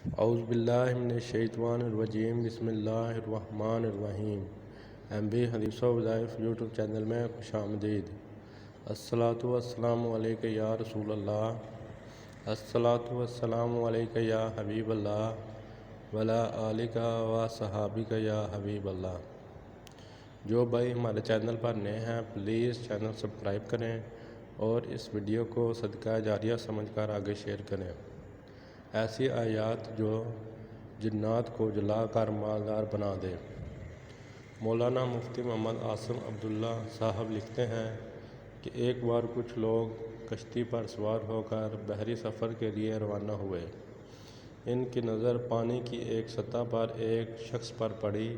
اعوذ باللہ من الشیطان الرجیم، بسم اللہ الرحمن الرحیم۔ MB حدیث و وظائف یوٹیوب چینل میں خوش آمدید۔ الصلاۃ والسلام علیک یا رسول اللہ، الصلاۃ والسلام علیک یا حبیب اللہ وعلی آلک و صحابک یا حبیب اللہ۔ جو بھائی ہمارے چینل پر نئے ہیں پلیز چینل سبسکرائب کریں اور اس ویڈیو کو صدقہ جاریہ سمجھ کر آگے شیئر کریں۔ ایسی آیات جو جنات کو جلا کر مالدار بنا دے۔ مولانا مفتی محمد عاصم عبداللہ صاحب لکھتے ہیں کہ ایک بار کچھ لوگ کشتی پر سوار ہو کر بحری سفر کے لیے روانہ ہوئے۔ ان کی نظر پانی کی ایک سطح پر ایک شخص پر پڑی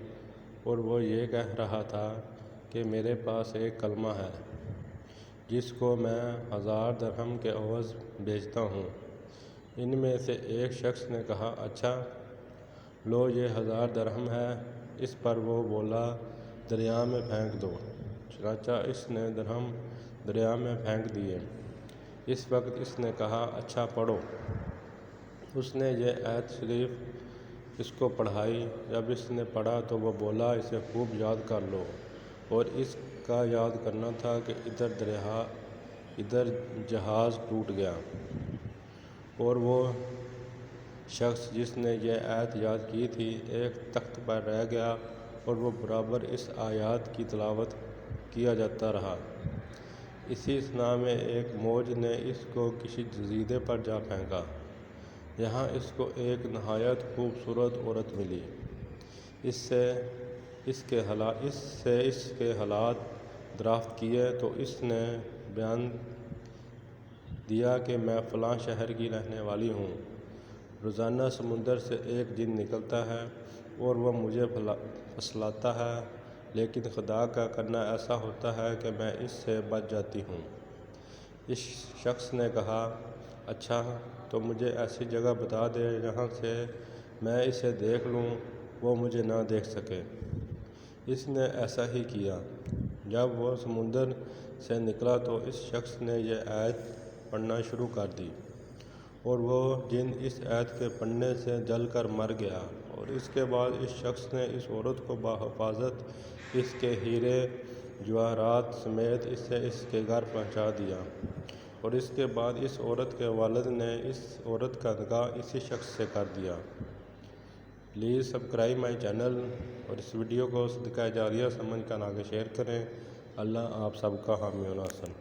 اور وہ یہ کہہ رہا تھا کہ میرے پاس ایک کلمہ ہے جس کو میں 1000 درہم کے عوض بیچتا ہوں۔ ان میں سے ایک شخص نے کہا اچھا لو یہ 1000 درہم ہے۔ اس پر وہ بولا دریا میں پھینک دو۔ چنانچہ اس نے درہم دریا میں پھینک دیے۔ اس وقت اس نے کہا اچھا پڑھو۔ اس نے یہ آیت شریف اس کو پڑھائی۔ جب اس نے پڑھا تو وہ بولا اسے خوب یاد کر لو، اور اس کا یاد کرنا تھا کہ ادھر جہاز ٹوٹ گیا، اور وہ شخص جس نے یہ آیت یاد کی تھی ایک تخت پر رہ گیا اور وہ برابر اس آیات کی تلاوت کیا جاتا رہا۔ اسی اثناء میں ایک موج نے اس کو کسی جزیرے پر جا پھینکا۔ یہاں اس کو ایک نہایت خوبصورت عورت ملی۔ اس سے اس کے حالات دریافت کیے تو اس نے بیان دیا کہ میں فلاں شہر کی رہنے والی ہوں۔ روزانہ سمندر سے ایک جن نکلتا ہے اور وہ مجھے پھسلاتا ہے، لیکن خدا کا کرنا ایسا ہوتا ہے کہ میں اس سے بچ جاتی ہوں۔ اس شخص نے کہا اچھا تو مجھے ایسی جگہ بتا دے جہاں سے میں اسے دیکھ لوں، وہ مجھے نہ دیکھ سکے۔ اس نے ایسا ہی کیا۔ جب وہ سمندر سے نکلا تو اس شخص نے یہ آیت پڑھنا شروع کر دی، اور وہ جن اس آیت کے پڑھنے سے جل کر مر گیا، اور اس کے بعد اس شخص نے اس عورت کو بحفاظت اس کے ہیرے جواہرات سمیت اسے اس کے گھر پہنچا دیا، اور اس کے بعد اس عورت کے والد نے اس عورت کا نکاح اسی شخص سے کر دیا۔ پلیز سبسکرائب مائی چینل اور اس ویڈیو کو صدقہ جاریہ سمجھ کر آگے شیئر کریں۔ اللہ آپ سب کا حامی و ناصر۔